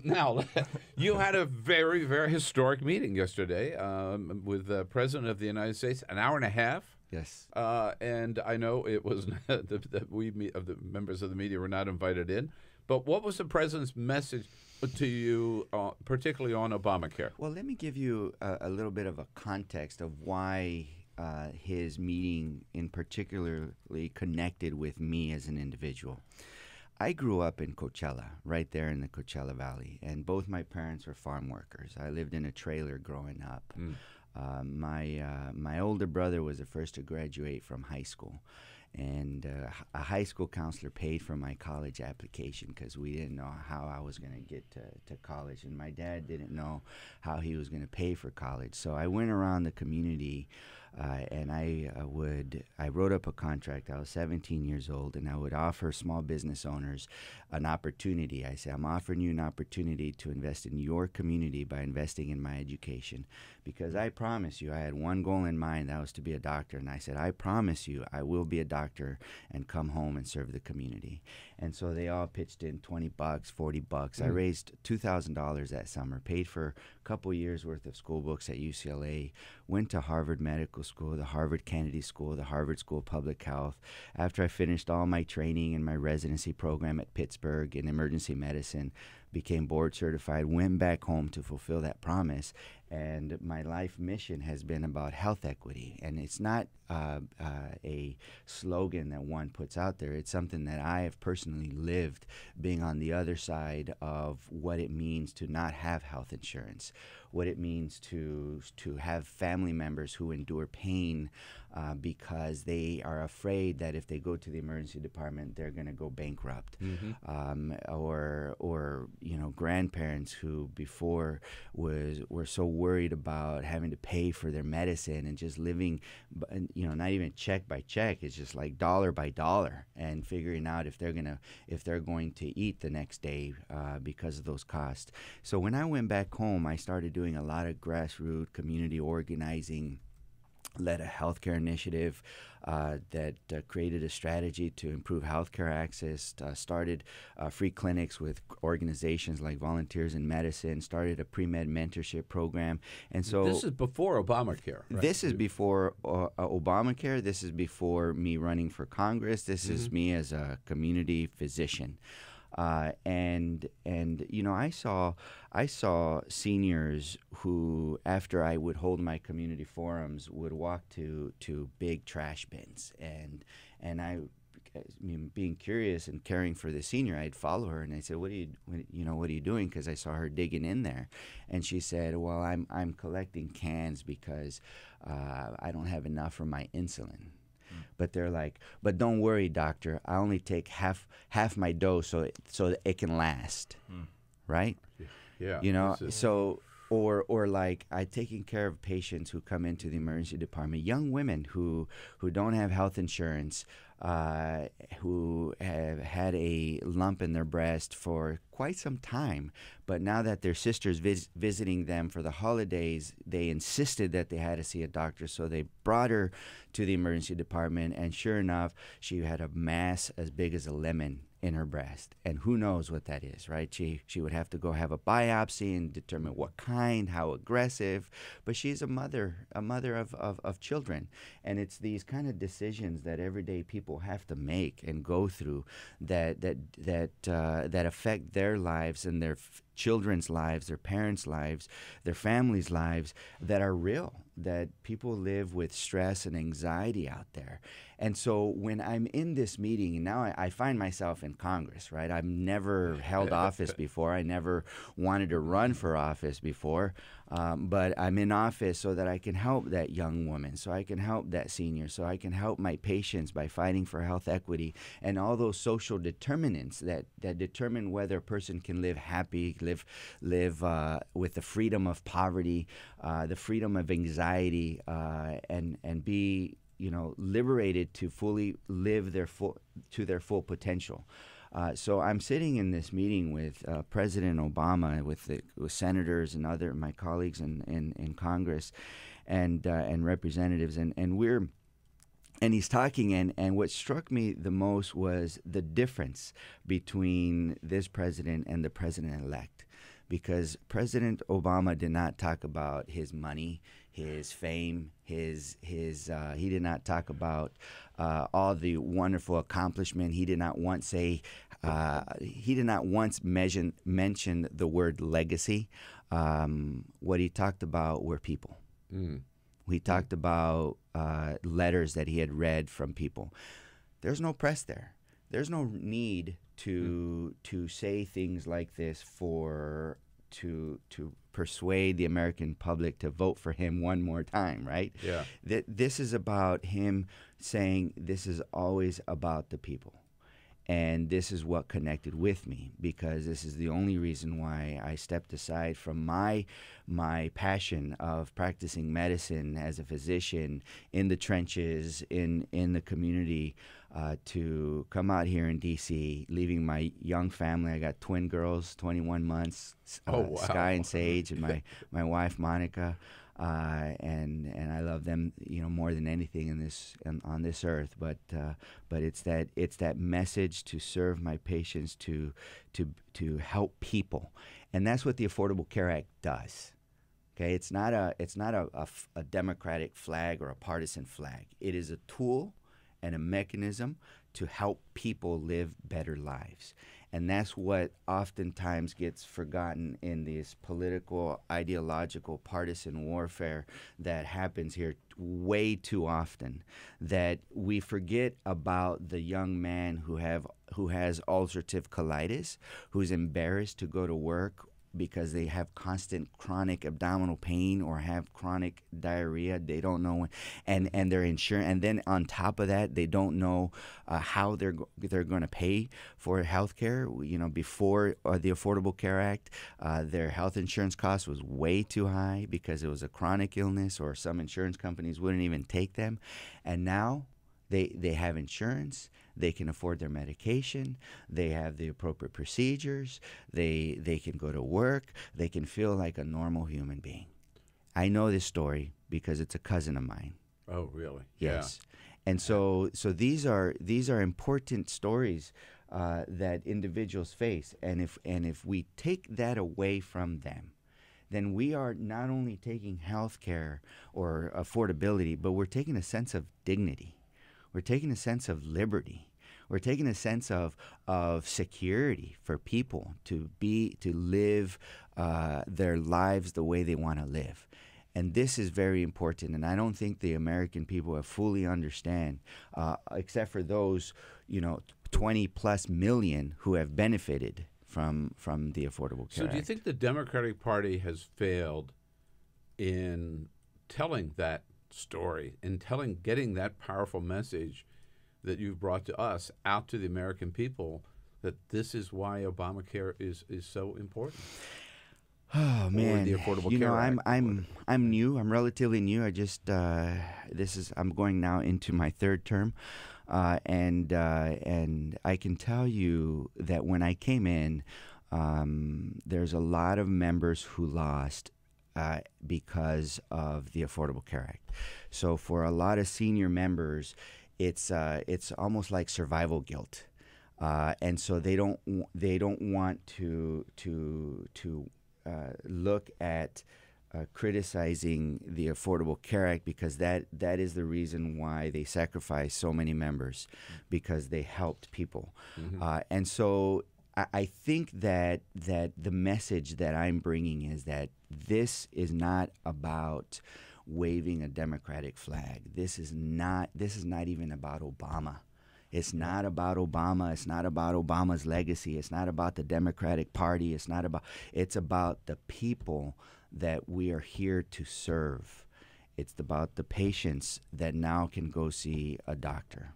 Now, you had a very, very historic meeting yesterday with the President of the United States, an hour and a half. Yes. And I know it was the members of the media were not invited in. But what was the President's message to you, particularly on Obamacare? Well, let me give you a little bit of a context of why his meeting in particularly connected with me as an individual. I grew up in Coachella, right there in the Coachella Valley, and both my parents were farm workers. I lived in a trailer growing up. My older brother was the first to graduate from high school, and a high school counselor paid for my college application because we didn't know how I was going to get to college, and my dad didn't know how he was going to pay for college. So I went around the community and I wrote up a contract. I was 17 years old, and I would offer small business owners an opportunity. I said, I'm offering you an opportunity to invest in your community by investing in my education, because I promise you, I had one goal in mind, that was to be a doctor. And I said, I promise you, I will be a doctor and come home and serve the community. And so they all pitched in $20, $40. I raised $2,000 that summer, paid for a couple years worth of school books at UCLA, went to Harvard Medical School, the Harvard Kennedy School, the Harvard School of Public Health. After I finished all my training and my residency program at Pittsburgh in emergency medicine, became board certified, went back home to fulfill that promise. And my life mission has been about health equity. And it's not a slogan that one puts out there. It's something that I have personally lived, being on the other side of what it means to not have health insurance, what it means to have family members who endure pain because they are afraid that if they go to the emergency department, they're going to go bankrupt. Or grandparents who before were so worried about having to pay for their medicine and just living, not even check by check. It's just like dollar by dollar, and figuring out if they're going to eat the next day because of those costs. So when I went back home, I started doing a lot of grassroots community organizing, led a healthcare initiative that created a strategy to improve healthcare access, started free clinics with organizations like Volunteers in Medicine, started a pre-med mentorship program. And so this is before Obamacare, right? This is before Obamacare. This is before me running for Congress. This is me as a community physician. I saw seniors who, after I would hold my community forums, would walk to big trash bins, and I mean, being curious and caring for the senior, I'd follow her and I said, what are you doing? Because I saw her digging in there, and she said, well, I'm collecting cans because I don't have enough for my insulin. But they're like, but don't worry, doctor. I only take half my dose so that it can last, right? Yeah. Or like I taking care of patients who come into the emergency department, young women who don't have health insurance, who have had a lump in their breast for quite some time, but now that their sister's visiting them for the holidays, they insisted that they had to see a doctor, so they brought her to the emergency department, and sure enough, she had a mass as big as a lemon in her breast, and who knows what that is, right? She would have to go have a biopsy and determine what kind, how aggressive, but she's a mother of children, and it's these kind of decisions that everyday people have to make and go through that affect their lives and their children's lives, their parents' lives, their families' lives, that are real, that people live with stress and anxiety out there. And so when I'm in this meeting, and now I find myself in Congress, right? I've never held office before. I never wanted to run for office before, but I'm in office so that I can help that young woman, so I can help that senior, so I can help my patients by fighting for health equity and all those social determinants that determine whether a person can live happy, live with the freedom of poverty, the freedom of anxiety, and be liberated to fully live their full potential. So I'm sitting in this meeting with President Obama, with senators and other my colleagues in Congress, and representatives, and we're and he's talking, and what struck me the most was the difference between this president and the president-elect, because President Obama did not talk about his money, his fame, he did not talk about all the wonderful accomplishment. He did not once say he did not once mention the word legacy. What he talked about were people. He talked about letters that he had read from people. There's no press there. There's no need to say things like this to persuade the American public to vote for him one more time, right? Yeah. This is about him saying this is always about the people. And this is what connected with me, because this is the only reason why I stepped aside from my passion of practicing medicine as a physician in the trenches, in the community, to come out here in D.C., leaving my young family. I got twin girls, 21 months, Wow. Sky and Sage, and my wife, Monica. And I love them, more than anything on this earth. But it's that message to serve my patients, to help people, and that's what the Affordable Care Act does. Okay, it's not a Democratic flag or a partisan flag. It is a tool and a mechanism to help people live better lives. And that's what oftentimes gets forgotten in this political, ideological, partisan warfare that happens here way too often, that we forget about the young man who has ulcerative colitis, who's embarrassed to go to work because they have constant chronic abdominal pain or have chronic diarrhea. They don't know, and their insurance, and then on top of that, they don't know how they're going to pay for health care. Before the Affordable Care Act, their health insurance cost was way too high because it was a chronic illness, or some insurance companies wouldn't even take them. And now they have insurance. They can afford their medication. They have the appropriate procedures. They can go to work. They can feel like a normal human being. I know this story because it's a cousin of mine. Oh, really? Yes. Yeah. And so these are important stories that individuals face. And if we take that away from them, then we are not only taking health care or affordability, but we're taking a sense of dignity. We're taking a sense of liberty. We're taking a sense of security for people to live their lives the way they want to live. And this is very important. And I don't think the American people have fully understand, except for those, 20 plus million who have benefited from the Affordable Care Act. So do you think the Democratic Party has failed in telling that story, in getting that powerful message that you've brought to us out to the American people, that this is why Obamacare is so important? Oh man, the Affordable Care Act. I'm new. I'm relatively new. I just I'm going now into my third term, and I can tell you that when I came in, there's a lot of members who lost because of the Affordable Care Act. So for a lot of senior members, it's almost like survival guilt, and so they don't want to look at criticizing the Affordable Care Act, because that is the reason why they sacrificed so many members, because they helped people. Mm-hmm. And so I think that the message that I'm bringing is that this is not about waving a Democratic flag. This is not even about Obama. It's not about Obama. It's not about Obama's legacy. It's not about the Democratic Party. It's about the people that we are here to serve. It's about the patients that now can go see a doctor.